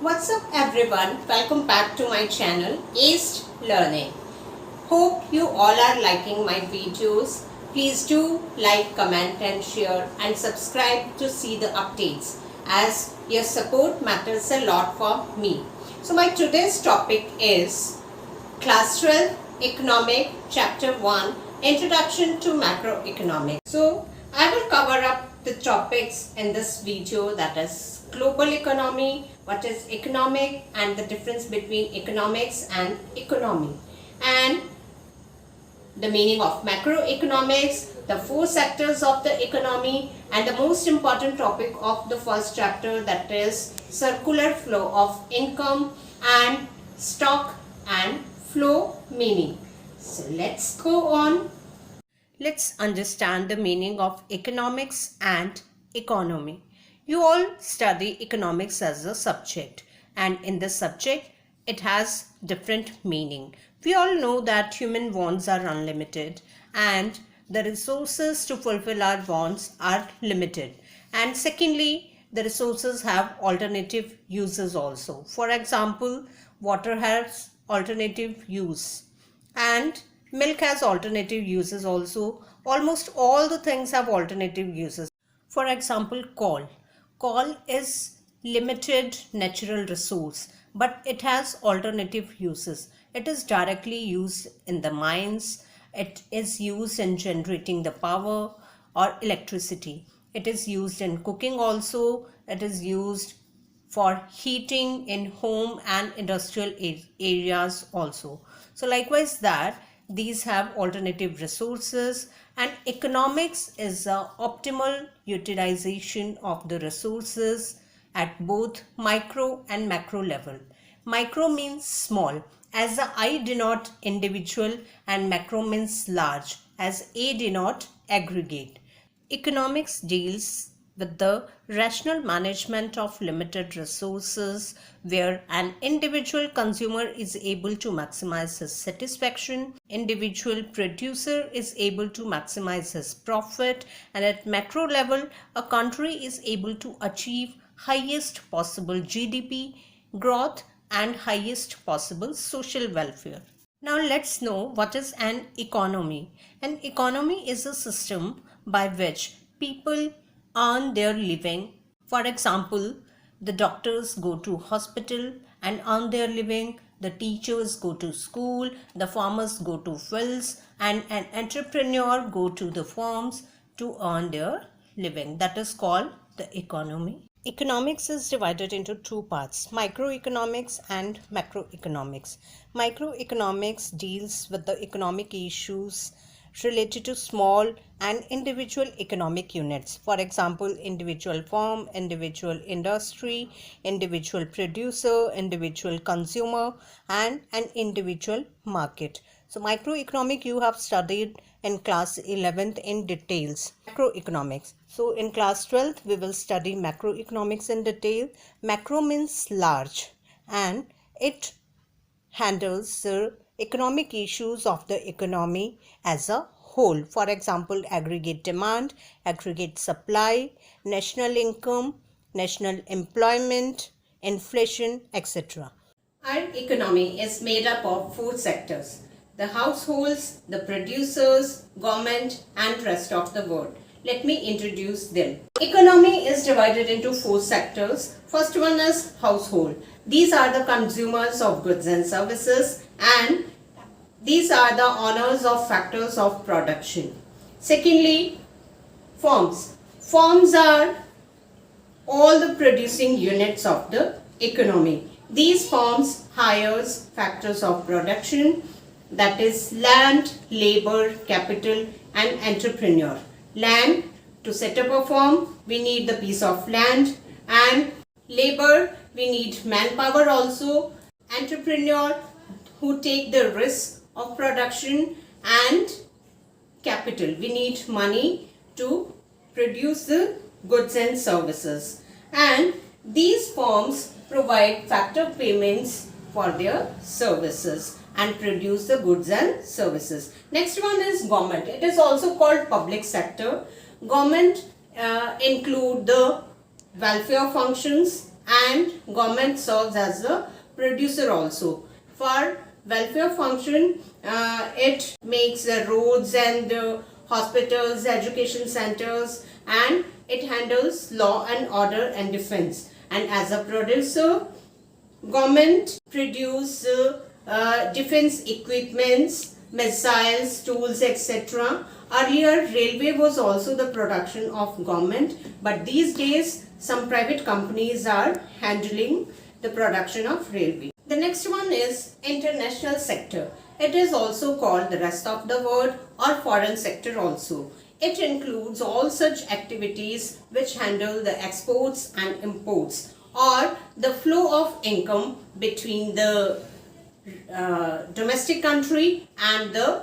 What's up everyone? Welcome back to my channel Aced Learning. Hope you all are liking my videos. Please do like, comment and share and subscribe to see the updates as your support matters a lot for me. So my today's topic is Class 12 Economic Chapter 1 Introduction to Macroeconomics. So I will cover up the topics in this video, that is global economy, what is economic and the difference between economics and economy, and the meaning of macroeconomics, the four sectors of the economy, and the most important topic of the first chapter, that is circular flow of income and stock and flow meaning. So let's go on. Let's understand the meaning of economics and economy. You all study economics as a subject, and in this subject it has different meaning. We all know that human wants are unlimited and the resources to fulfill our wants are limited. And secondly, the resources have alternative uses also. For example, water has alternative use and milk has alternative uses also. Almost all the things have alternative uses. For example, coal. Coal is limited natural resource, but it has alternative uses. It is directly used in the mines. It is used in generating the power or electricity. It is used in cooking also. It is used for heating in home and industrial areas also. So likewise that these have alternative resources, and economics is the optimal utilization of the resources at both micro and macro level. Micro means small, as the I denote individual, and macro means large, as A denote aggregate. Economics deals with the rational management of limited resources, where an individual consumer is able to maximize his satisfaction, individual producer is able to maximize his profit, and at macro level a country is able to achieve highest possible GDP growth and highest possible social welfare. Now let's know what is an economy. An economy is a system by which people earn their living. For example, the doctors go to hospital and earn their living, the teachers go to school, the farmers go to fields, and an entrepreneur go to the farms to earn their living. That is called the economy. Economics is divided into two parts, microeconomics and macroeconomics. Microeconomics deals with the economic issues related to small and individual economic units. For example, individual firm, individual industry, individual producer, individual consumer, and an individual market. So microeconomic you have studied in class 11th in details. Macroeconomics. So in class 12th we will study macroeconomics in detail. Macro means large and it handles the economic issues of the economy as a whole. For example, aggregate demand, aggregate supply, national income, national employment, inflation, etc. Our economy is made up of four sectors: the households, the producers, government, and rest of the world. Let me introduce them. Economy is divided into four sectors. First one is household. These are the consumers of goods and services, and these are the owners of factors of production. Secondly, firms. Firms are all the producing units of the economy. These firms hires factors of production, that is land, labor, capital, and entrepreneur. Land, to set up a firm we need the piece of land, and labor we need manpower also, entrepreneur who take the risk of production, and capital we need money to produce the goods and services. And these firms provide factor payments for their services and produce the goods and services. Next one is government. It is also called public sector. Government include the welfare functions, and government serves as a producer also. For welfare function, it makes the roads and hospitals, education centers, and it handles law and order and defense. And as a producer, government produce defense equipments, missiles, tools, etc. Earlier, railway was also the production of government, but these days some private companies are handling the production of railway. The next one is international sector. It is also called the rest of the world or foreign sector also. It includes all such activities which handle the exports and imports or the flow of income between the domestic country and the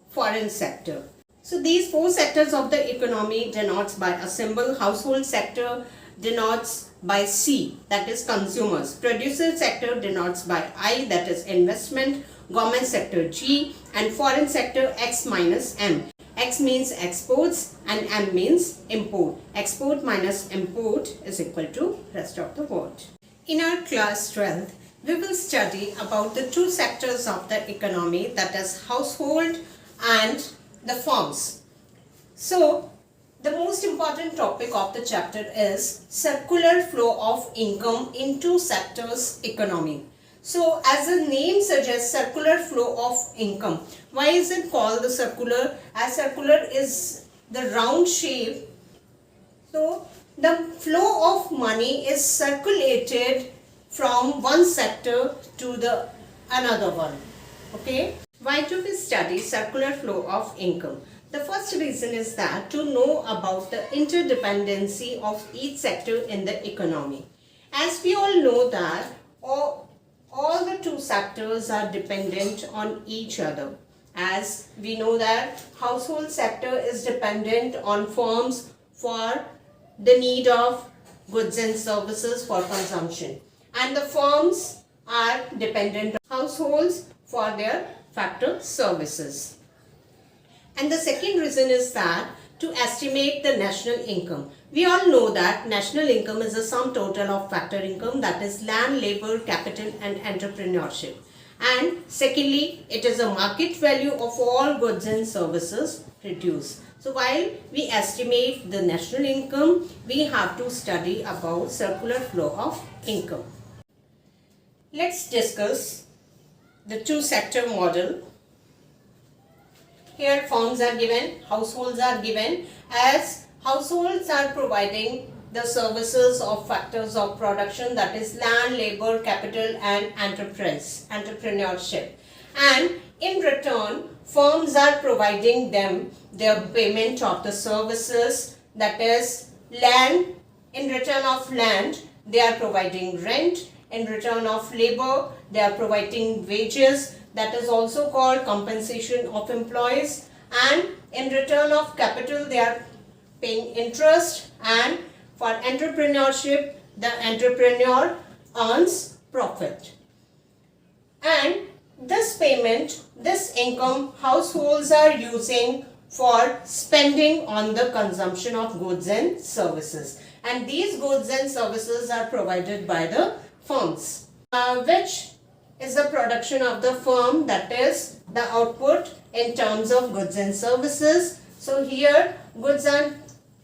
foreign sector. So these four sectors of the economy denotes by a symbol. Household sector denotes by C, that is consumers. Producer sector denotes by I, that is investment. Government sector G, and foreign sector X minus M. X means exports and M means import. Export minus import is equal to rest of the world. In our class 12th, we will study about the two sectors of the economy, that is household and the firms. So, the most important topic of the chapter is circular flow of income in two sectors economy. So, as the name suggests, circular flow of income. Why is it called the circular? As circular is the round shape. So, the flow of money is circulated from one sector to the another one. Okay. Why do we study circular flow of income? The first reason is that to know about the interdependency of each sector in the economy. As we all know that all the two sectors are dependent on each other. As we know that household sector is dependent on firms for the need of goods and services for consumption. And the firms are dependent on households for their factor services. And the second reason is that to estimate the national income. We all know that national income is a sum total of factor income, that is land, labor, capital and entrepreneurship. And secondly, it is a market value of all goods and services produced. So while we estimate the national income, we have to study about circular flow of income. Let's discuss the two sector model. Here firms are given, households are given, as households are providing the services of factors of production, that is land, labor, capital and entrepreneurship. And in return, firms are providing them their payment of the services, that is land. In return of land, they are providing rent. In return of labor, they are providing wages, that is also called compensation of employees. And in return of capital, they are paying interest. And for entrepreneurship, the entrepreneur earns profit. And this payment, this income, households are using for spending on the consumption of goods and services. And these goods and services are provided by the firms, which is the production of the firm, that is the output in terms of goods and services. So here goods and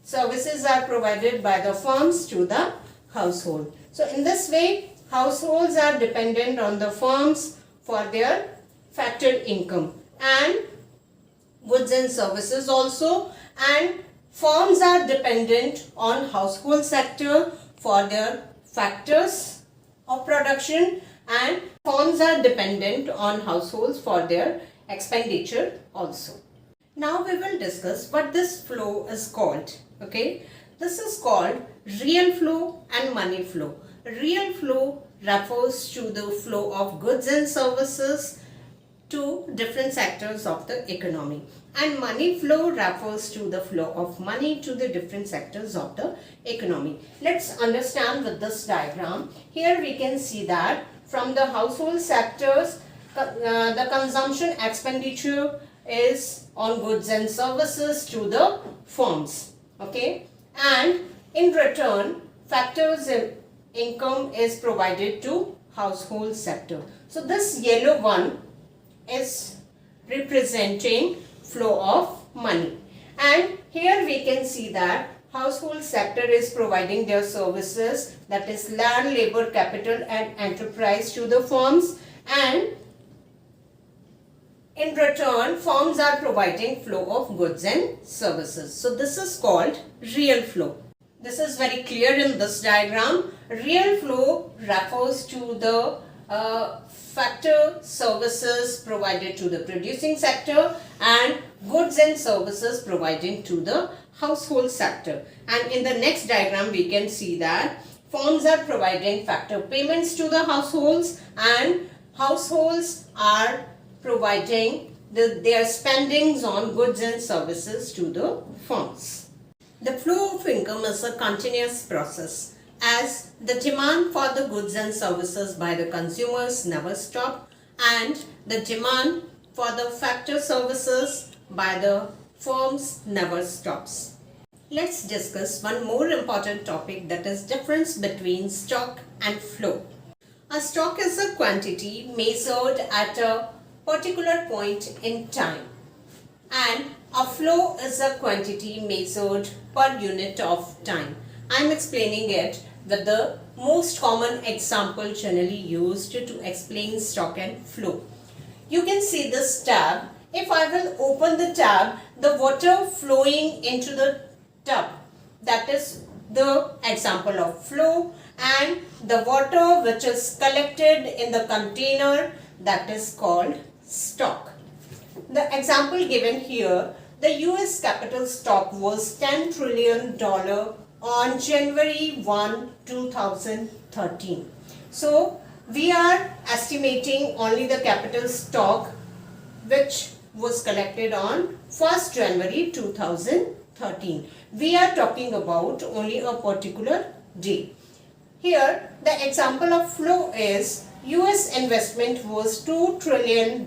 services are provided by the firms to the household. So in this way, households are dependent on the firms for their factored income and goods and services also, and firms are dependent on household sector for their factors of production, and firms are dependent on households for their expenditure also. Now we will discuss what this flow is called. Okay, this is called real flow and money flow. Real flow refers to the flow of goods and services to different sectors of the economy, and money flow refers to the flow of money to the different sectors of the economy. Let's understand with this diagram. Here we can see that from the household sectors, the consumption expenditure is on goods and services to the firms. Okay, and in return, factors income is provided to household sector. So this yellow one is representing flow of money, and here we can see that household sector is providing their services, that is land, labor, capital and enterprise to the firms, and in return firms are providing flow of goods and services. So this is called real flow. This is very clear in this diagram. Real flow refers to the factor services provided to the producing sector and goods and services provided to the household sector. And in the next diagram we can see that firms are providing factor payments to the households and households are providing their spendings on goods and services to the firms. The flow of income is a continuous process, as the demand for the goods and services by the consumers never stop and the demand for the factor services by the firms never stops. Let's discuss one more important topic, that is difference between stock and flow. A stock is a quantity measured at a particular point in time, and a flow is a quantity measured per unit of time. I am explaining it with the most common example generally used to explain stock and flow. You can see this tab. If I will open the tab, the water flowing into the tub, that is the example of flow, and the water which is collected in the container, that is called stock. The example given here, the US capital stock was $10 trillion on January 1, 2013. So we are estimating only the capital stock which was collected on 1st January 2013. We are talking about only a particular day. Here the example of flow is US investment was $2 trillion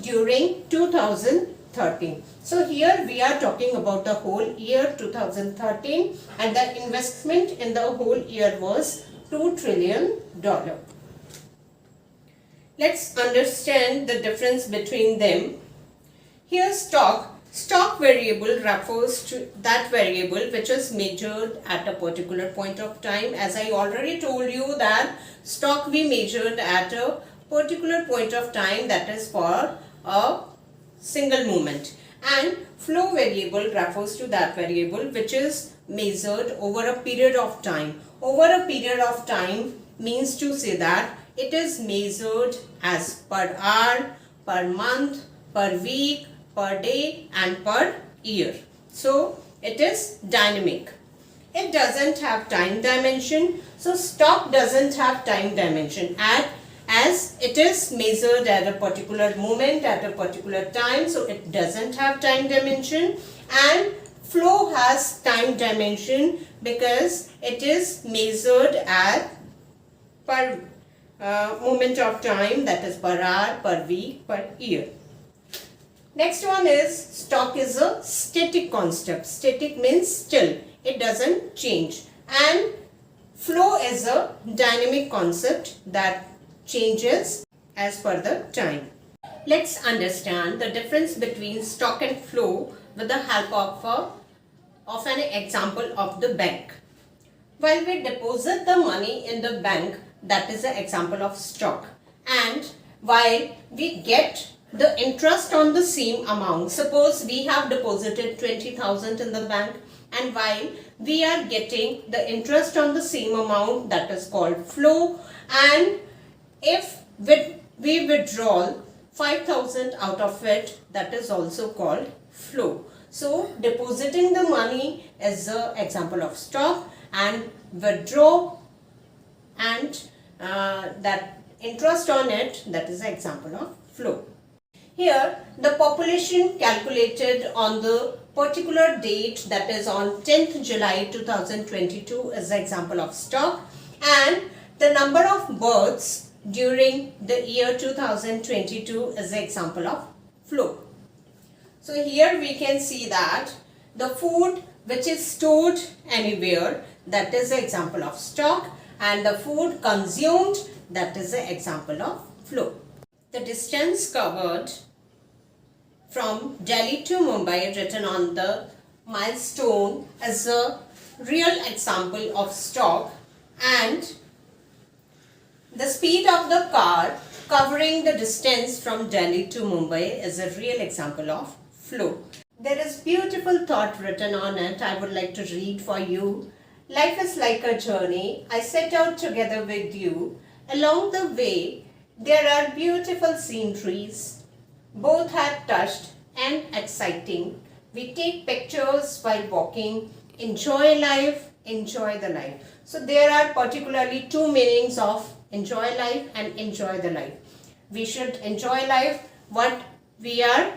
during 2013. So here we are talking about the whole year 2013 and the investment in the whole year was $2 trillion. Let's understand the difference between them. Here stock variable refers to that variable which is measured at a particular point of time. As I already told you that stock we measured at a particular point of time, that is for a single moment, and flow variable refers to that variable which is measured over a period of time. Over a period of time means to say that it is measured as per hour, per month, per week, per day and per year. So it is dynamic. It doesn't have time dimension. So stock doesn't have time dimension as it is measured at a particular moment at a particular time. So it doesn't have time dimension, and flow has time dimension because it is measured at per moment of time, that is per hour, per week, per year. Next one is stock is a static concept. Static means still, it doesn't change, and flow is a dynamic concept that changes as per the time. Let's understand the difference between stock and flow with the help of an example of the bank. While we deposit the money in the bank, that is an example of stock, and while we get the interest on the same amount, suppose we have deposited 20,000 in the bank, and while we are getting the interest on the same amount, that is called flow, and if we withdraw 5,000 out of it, that is also called flow. So depositing the money is an example of stock, and withdraw and that interest on it, that is an example of flow. Here the population calculated on the particular date, that is on 10th July 2022 is an example of stock, and the number of births during the year 2022 is an example of flow. So here we can see that the food which is stored anywhere, that is an example of stock, and the food consumed, that is the example of flow. The distance covered from Delhi to Mumbai written on the milestone is a real example of stock, and the speed of the car covering the distance from Delhi to Mumbai is a real example of flow. There is beautiful thought written on it. I would like to read for you. Life is like a journey. I set out together with you. Along the way, there are beautiful sceneries. Both are touched and exciting. We take pictures while walking. Enjoy life, enjoy the life. So there are particularly two meanings of enjoy life and enjoy the life. We should enjoy life what we are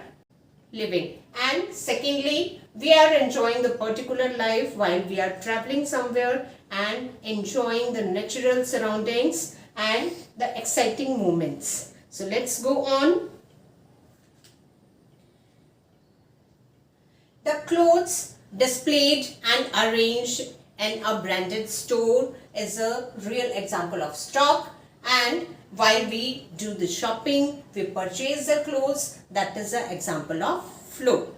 living, and secondly, we are enjoying the particular life while we are traveling somewhere and enjoying the natural surroundings and the exciting moments. So let's go on. The clothes displayed and arranged in a branded store is a real example of stock, and while we do the shopping, we purchase the clothes, that is an example of flow.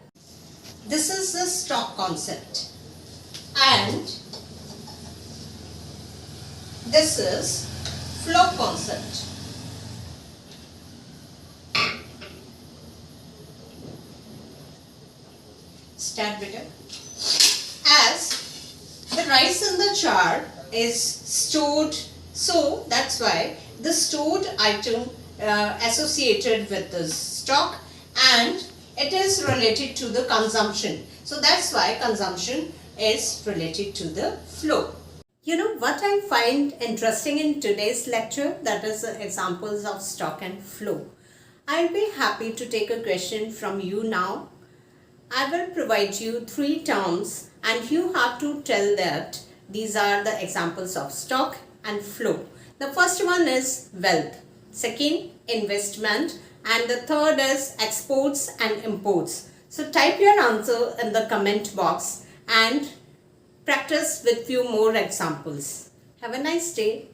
This is the stock concept, and this is flow concept. Start with it. As the rice in the jar is stored, so that's why the stored item associated with the stock, and it is related to the consumption. So that's why consumption is related to the flow. You know what I find interesting in today's lecture? That is the examples of stock and flow. I'll be happy to take a question from you now. I will provide you 3 terms and you have to tell that these are the examples of stock and flow. The first one is wealth, second investment, and the third is exports and imports. So type your answer in the comment box and practice with few more examples. Have a nice day.